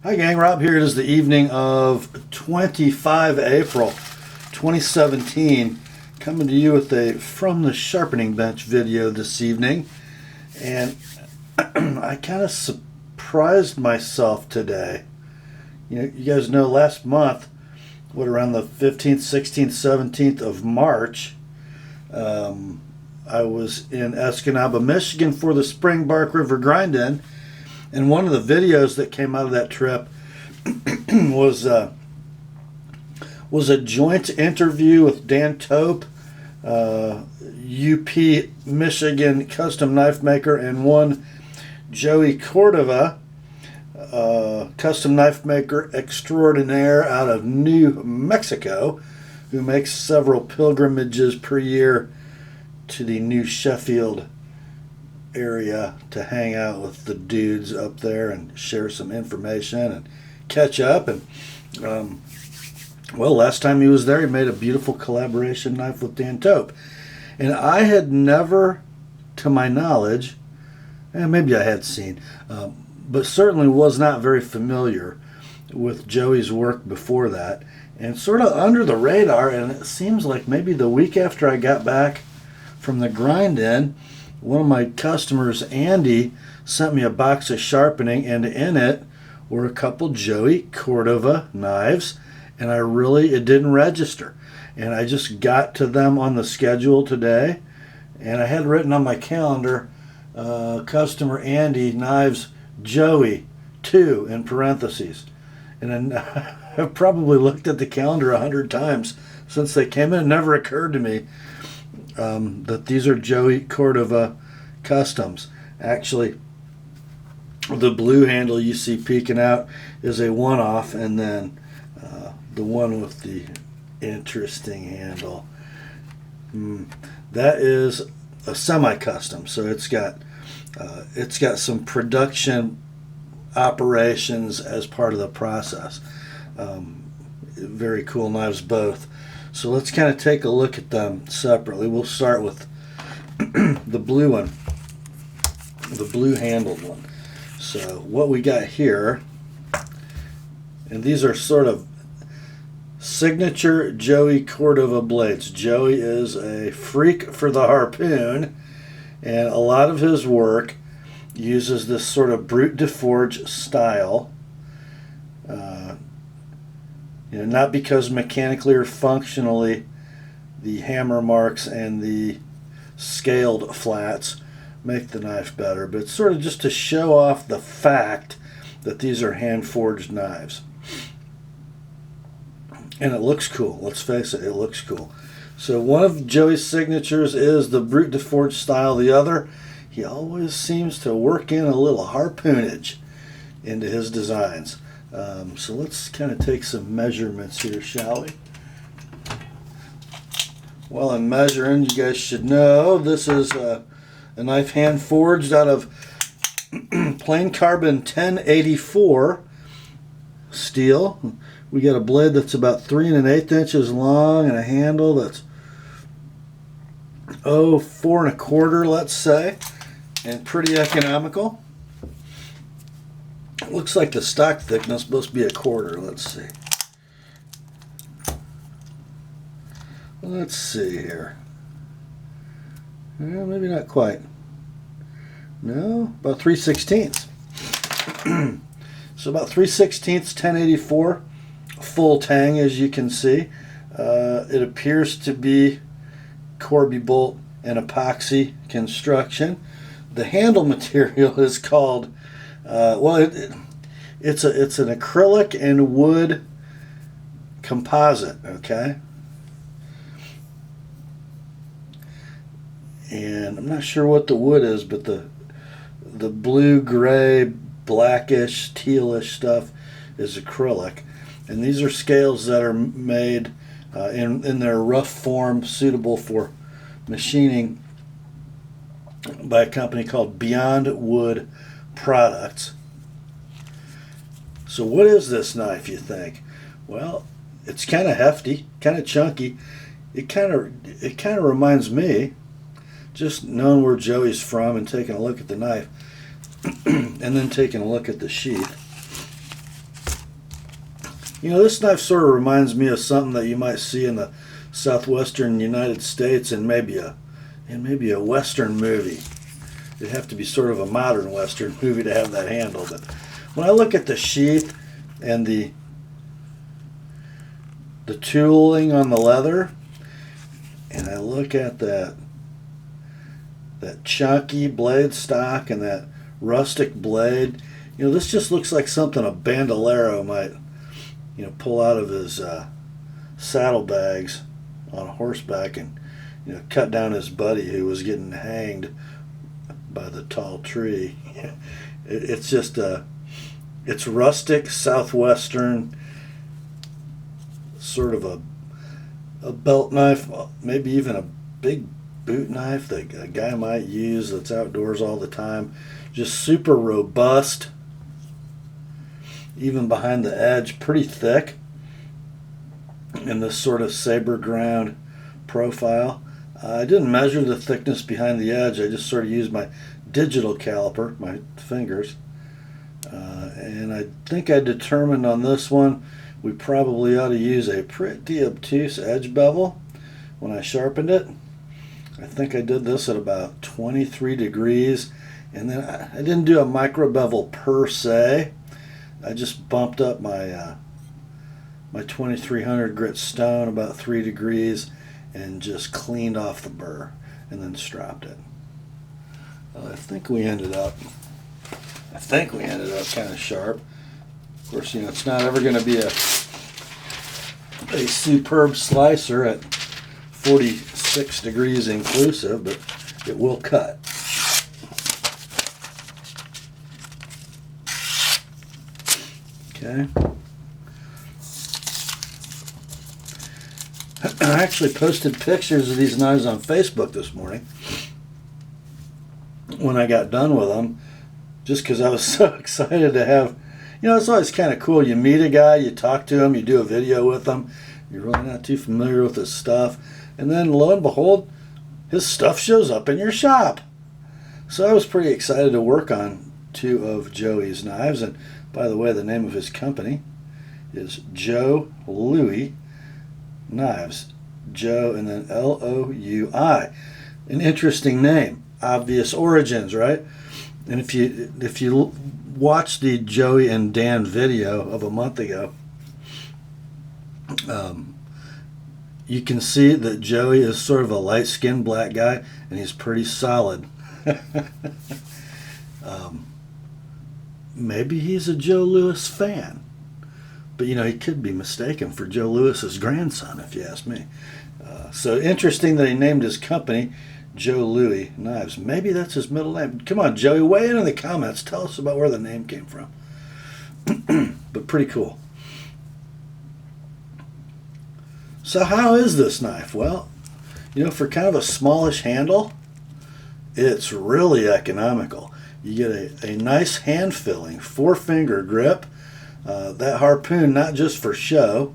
Hi gang, Rob here. It is the evening of 25 April 2017, coming to you with a From the Sharpening Bench video this evening. And I kind of surprised myself today. You guys know last month, around the 15th, 16th, 17th of March, I was in Escanaba, Michigan for the Spring Bark River Grind-In. And one of the videos that came out of that trip was a joint interview with Dan Tope, UP Michigan custom knife maker, and one Joey Cordova, custom knife maker extraordinaire out of New Mexico, who makes several pilgrimages per year to the New Sheffield area to hang out with the dudes up there and share some information and catch up. And last time he was there, he made a beautiful collaboration knife with Dan Tope, and I had never, to my knowledge, and maybe I had seen, but certainly was not very familiar with Joey's work before that, and sort of under the radar. And it seems like maybe the week after I got back from the Grind-In, one of my customers, Andy, sent me a box of sharpening, and in it were a couple Joey Cordova knives, and it didn't register. And I just got to them on the schedule today, and I had written on my calendar, customer Andy, knives Joey 2 in parentheses. And then I've probably looked at the calendar 100 times since they came in. It never occurred to me that these are Joey Cordova customs. Actually, the blue handle you see peeking out is a one-off, and then the one with the interesting handle, that is a semi-custom. So it's got some production operations as part of the process. Very cool knives both. So let's kind of take a look at them separately. We'll start with the blue one, the blue handled one. So what we got here, and these are sort of signature Joey Cordova blades. Joey is a freak for the harpoon, and a lot of his work uses this sort of brute de forge style. Not because mechanically or functionally the hammer marks and the scaled flats make the knife better, but sort of just to show off the fact that these are hand-forged knives. And it looks cool. Let's face it, it looks cool. So one of Joey's signatures is the brute de forge style. The other, he always seems to work in a little harpoonage into his designs. So let's kind of take some measurements here, shall we? While I'm measuring, you guys should know this is a knife hand forged out of plain carbon 1084 steel. We got a blade that's about 3 1/8 inches long and a handle that's 4 1/4, let's say, and pretty economical. Looks like the stock thickness is supposed to be 1/4. Let's see. Let's see here. Well, maybe not quite. No, about 3/16. So about 3/16, 1084, full tang, as you can see. It appears to be Corby bolt and epoxy construction. The handle material is called it's an acrylic and wood composite, okay? And I'm not sure what the wood is, but the blue, gray, blackish, tealish stuff is acrylic. And these are scales that are made in their rough form, suitable for machining, by a company called Beyond Wood Products. So what is this knife, you think? Well, it's kind of hefty, kind of chunky. It kind of reminds me, just knowing where Joey's from and taking a look at the knife, and then taking a look at the sheath. You know, this knife sort of reminds me of something that you might see in the southwestern United States in maybe a Western movie. It'd have to be sort of a modern Western movie to have that handle. But when I look at the sheath and the tooling on the leather, and I look at that chunky blade stock and that rustic blade, you know, this just looks like something a bandolero might, you know, pull out of his saddlebags on horseback and, you know, cut down his buddy who was getting hanged by the tall tree. It's just it's rustic, southwestern, sort of a belt knife, maybe even a big boot knife that a guy might use that's outdoors all the time. Just super robust, even behind the edge, pretty thick in this sort of saber ground profile. I didn't measure the thickness behind the edge. I just sort of used my digital caliper, my fingers, and I think I determined on this one we probably ought to use a pretty obtuse edge bevel when I sharpened it. I think I did this at about 23 degrees, and then I didn't do a micro bevel per se. I just bumped up my my 2300 grit stone about 3 degrees and just cleaned off the burr and then stropped it. I think we ended up kind of sharp. Of course, you know, it's not ever going to be a superb slicer at 46 degrees inclusive, but it will cut. Okay. I actually posted pictures of these knives on Facebook this morning when I got done with them, just because I was so excited to have, you know, it's always kind of cool. You meet a guy, you talk to him, you do a video with him, you're really not too familiar with his stuff, and then lo and behold, his stuff shows up in your shop. So I was pretty excited to work on two of Joey's knives, and by the way, the name of his company is Joe Louie Knives. Joe and then Loui. An interesting name. Obvious origins, right? And if you watch the Joey and Dan video of a month ago, you can see that Joey is sort of a light-skinned black guy, and he's pretty solid. Maybe he's a Joe Louis fan. But, you know, he could be mistaken for Joe Louis's grandson, if you ask me. So interesting that he named his company Joe Louie Knives. Maybe that's his middle name. Come on, Joey, weigh in the comments. Tell us about where the name came from. But pretty cool. So how is this knife? Well, you know, for kind of a smallish handle, it's really economical. You get a nice hand-filling 4-finger grip. That harpoon, not just for show.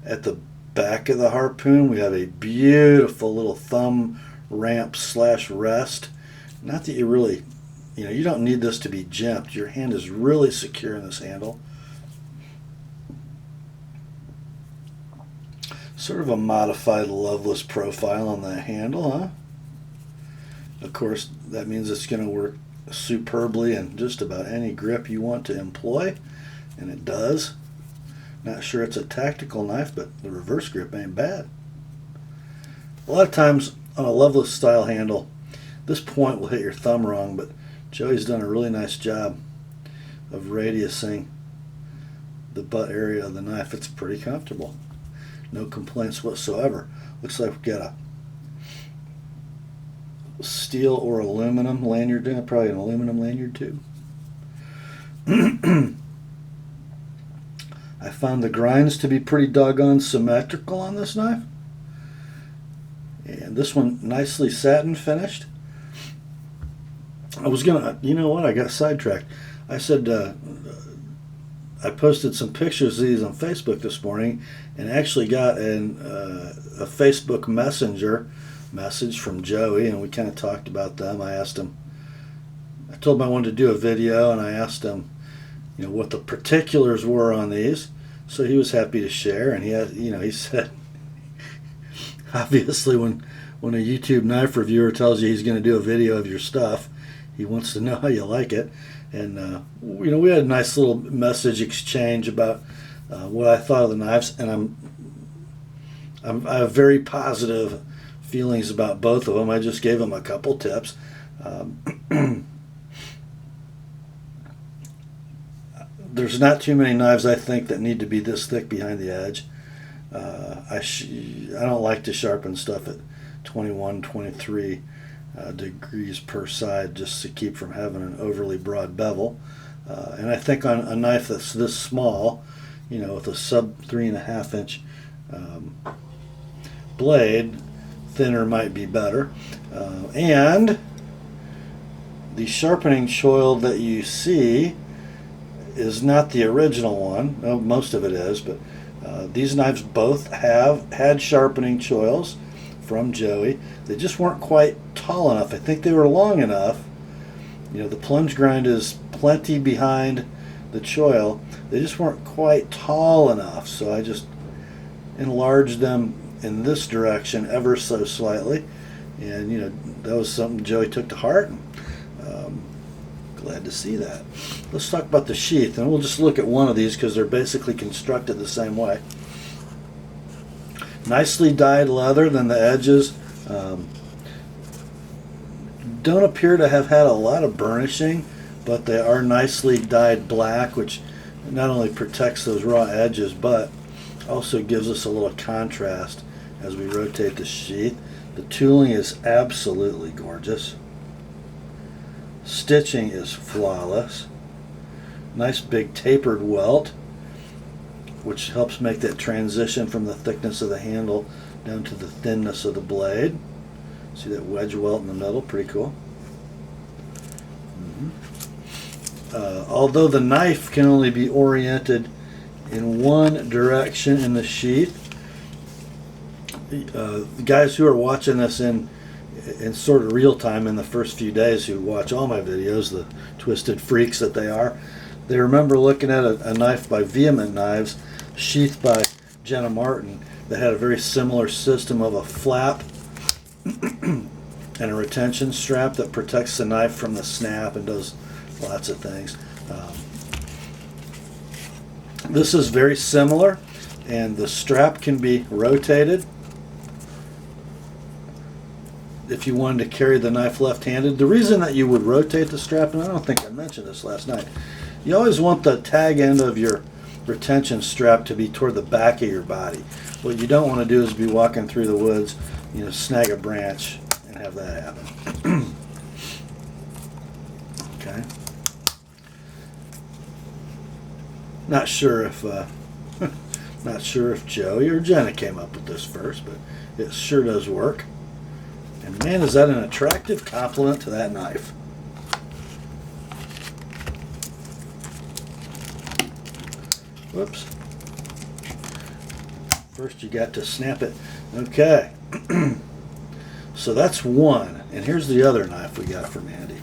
At the back of the harpoon, we have a beautiful little thumb ramp / rest. Not that you really, you know, you don't need this to be jimped. Your hand is really secure in this handle. Sort of a modified Loveless profile on that handle, huh? Of course, that means it's going to work superbly in just about any grip you want to employ. And it does. Not sure it's a tactical knife, but the reverse grip ain't bad. A lot of times on a Loveless style handle, this point will hit your thumb wrong, but Joey's done a really nice job of radiusing the butt area of the knife. It's pretty comfortable. No complaints whatsoever. Looks like we've got a steel or aluminum lanyard in it, probably an aluminum lanyard too. I found the grinds to be pretty doggone symmetrical on this knife. And this one nicely satin finished. I was gonna, you know what, I got sidetracked. I said, I posted some pictures of these on Facebook this morning and actually got a Facebook Messenger message from Joey, and we kind of talked about them. I asked him, I told him I wanted to do a video, and I asked him, you know, what the particulars were on these. So he was happy to share, and he had, he said, obviously when a YouTube knife reviewer tells you he's going to do a video of your stuff, he wants to know how you like it. And we had a nice little message exchange about what I thought of the knives, and I have very positive feelings about both of them. I just gave him a couple tips. There's not too many knives, I think, that need to be this thick behind the edge. I don't like to sharpen stuff at 21, 23 degrees per side, just to keep from having an overly broad bevel. And I think on a knife that's this small, with a sub 3.5 inch blade, thinner might be better. And the sharpening choil that you see is not the original one. No, most of it is, but these knives both have had sharpening choils from Joey. They just weren't quite tall enough. I think they were long enough. The plunge grind is plenty behind the choil. They just weren't quite tall enough, so I just enlarged them in this direction ever so slightly, and that was something Joey took to heart. Glad to see that. Let's talk about the sheath, and we'll just look at one of these because they're basically constructed the same way. Nicely dyed leather, then the edges don't appear to have had a lot of burnishing, but they are nicely dyed black, which not only protects those raw edges, but also gives us a little contrast as we rotate the sheath. The tooling is absolutely gorgeous. Stitching is flawless. Nice big tapered welt, which helps make that transition from the thickness of the handle down to the thinness of the blade. See that wedge welt in the middle? Pretty cool. Although the knife can only be oriented in one direction in the sheath, the guys who are watching this in sort of real time in the first few days, who watch all my videos, the twisted freaks that they are, they remember looking at a knife by Vehement Knives, sheathed by Jenna Martin, that had a very similar system of a flap and a retention strap that protects the knife from the snap and does lots of things. This is very similar, and the strap can be rotated if you wanted to carry the knife left-handed. The reason that you would rotate the strap, and I don't think I mentioned this last night, you always want the tag end of your retention strap to be toward the back of your body. What you don't want to do is be walking through the woods, snag a branch and have that happen. Okay. Not sure if Joey or Jenna came up with this first, but it sure does work. And man, is that an attractive compliment to that knife. Whoops. First you got to snap it. Okay. So that's one. And here's the other knife we got from Andy.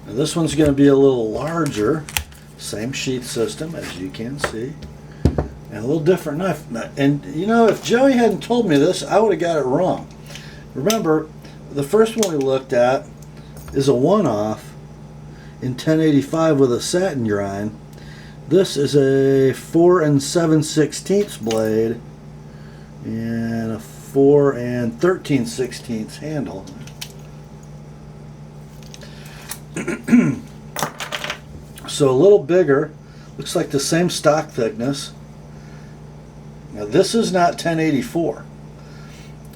Now this one's going to be a little larger. Same sheath system, as you can see. And a little different knife. And if Joey hadn't told me this, I would have got it wrong. Remember, the first one we looked at is a one-off in 1085 with a satin grind. This is a 4 7/16 blade and a 4 13/16 handle. So a little bigger, looks like the same stock thickness. Now this is not 1084.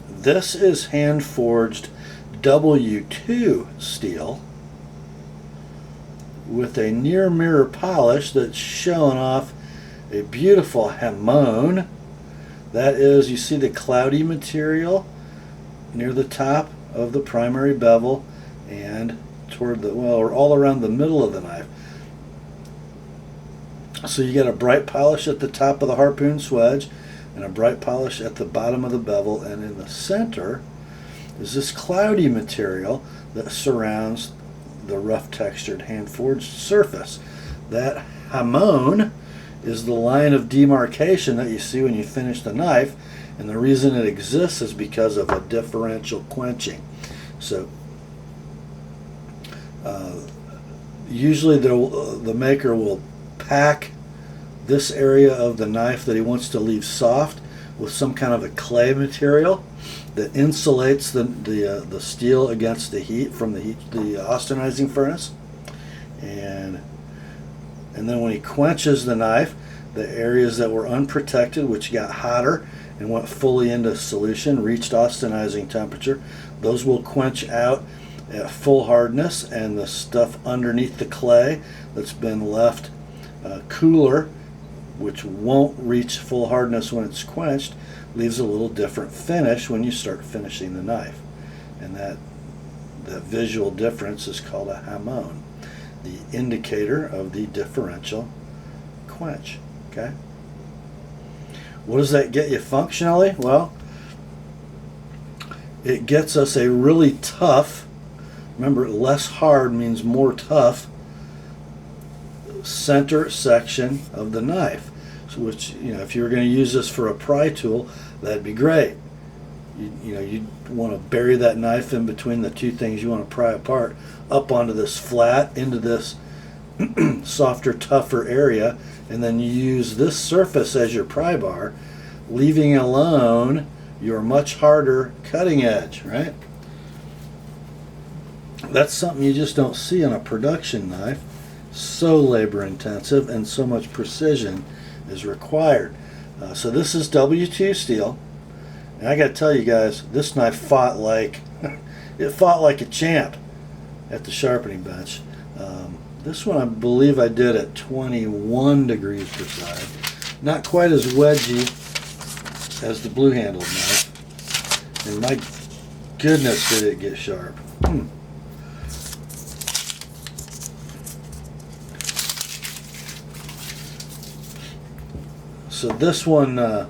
This is hand forged W2 steel with a near mirror polish that's showing off a beautiful hamon. That is, you see the cloudy material near the top of the primary bevel and toward the, or all around the middle of the knife. So you get a bright polish at the top of the harpoon swedge and a bright polish at the bottom of the bevel, and in the center is this cloudy material that surrounds the rough textured hand forged surface. That hamon is the line of demarcation that you see when you finish the knife, and the reason it exists is because of a differential quenching. So usually the maker will pack this area of the knife that he wants to leave soft with some kind of a clay material that insulates the steel against the heat from the austenizing furnace, and then when he quenches the knife, the areas that were unprotected, which got hotter and went fully into solution, reached austenizing temperature, those will quench out at full hardness, and the stuff underneath the clay that's been left cooler, which won't reach full hardness when it's quenched, leaves a little different finish when you start finishing the knife. And that visual difference is called a hamon, the indicator of the differential quench. Okay? What does that get you functionally? Well, it gets us a really tough, remember, less hard means more tough, center section of the knife. So which, if you were going to use this for a pry tool, that'd be great. You'd want to bury that knife in between the two things you want to pry apart, up onto this flat, into this softer, tougher area, and then you use this surface as your pry bar, leaving alone your much harder cutting edge, right? That's something you just don't see on a production knife. So labor intensive and so much precision is required. So this is W2 steel, and I got to tell you guys, this knife fought like it fought like a champ at the sharpening bench. This one I believe I did at 21 degrees per side, not quite as wedgy as the blue handled knife, and my goodness did it get sharp. So this one,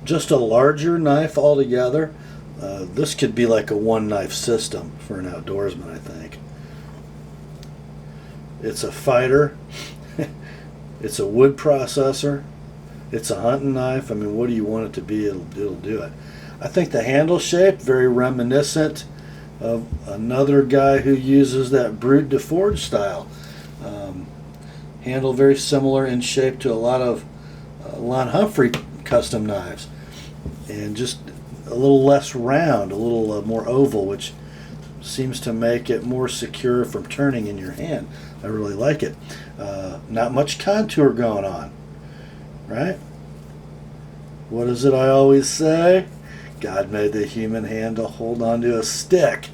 just a larger knife altogether. This could be like a one knife system for an outdoorsman, I think. It's a fighter. It's a wood processor. It's a hunting knife. I mean, what do you want it to be? It'll do it. I think the handle shape, very reminiscent of another guy who uses that Brute de Forge style. Handle very similar in shape to a lot of Lon Humphrey custom knives, and just a little less round, a little more oval, which seems to make it more secure from turning in your hand. I really like it. Not much contour going on, right? What is it I always say? God made the human hand to hold onto a stick.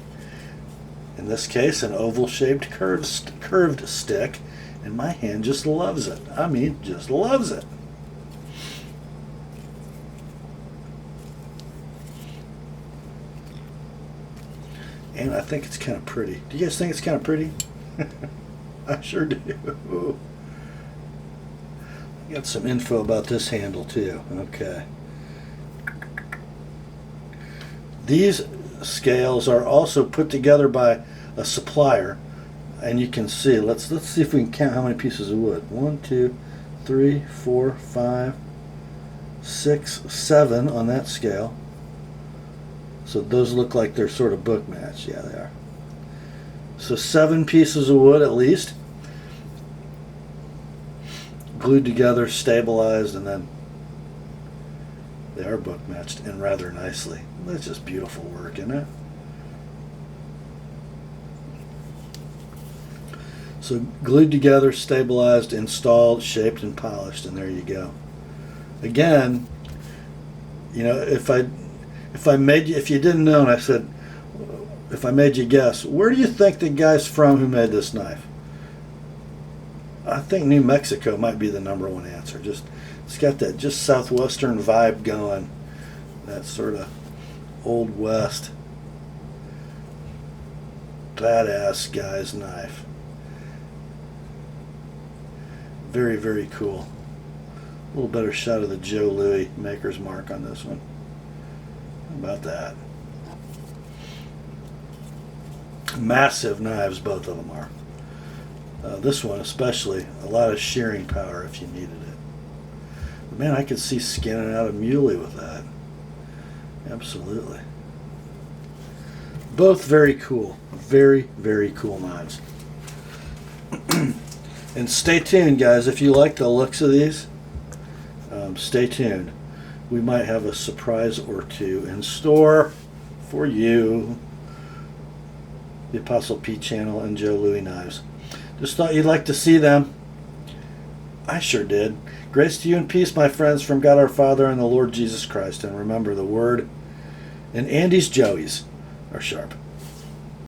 In this case, an oval-shaped curved stick, and my hand just loves it. I mean, just loves it. And I think it's kind of pretty. Do you guys think it's kind of pretty? I sure do. Got some info about this handle too. Okay. These scales are also put together by a supplier, and you can see. Let's see if we can count how many pieces of wood. 1, 2, 3, 4, 5, 6, 7 on that scale. So those look like they're sort of book matched. Yeah, they are. So 7 pieces of wood at least, glued together, stabilized, and then they are book matched and rather nicely. That's just beautiful work, isn't it? So glued together, stabilized, installed, shaped, and polished, and there you go. Again, if you didn't know, and I said, if I made you guess, where do you think the guy's from who made this knife? I think New Mexico might be the #1 answer. It's got that just southwestern vibe going, that sort of old west badass guy's knife. Very, very cool. A little better shot of the Joe Louie maker's mark on this one. How about that? Massive knives, both of them are. This one especially, a lot of shearing power if you needed it. But man, I could see skinning out a muley with that. Absolutely. Both very cool. Very, very cool knives. And stay tuned, guys. If you like the looks of these, stay tuned. We might have a surprise or two in store for you. The Apostle P channel and Joe Louie knives. Just thought you'd like to see them. I sure did. Grace to you and peace, my friends, from God our Father and the Lord Jesus Christ. And remember, the Word and Andy's Joeys are sharp.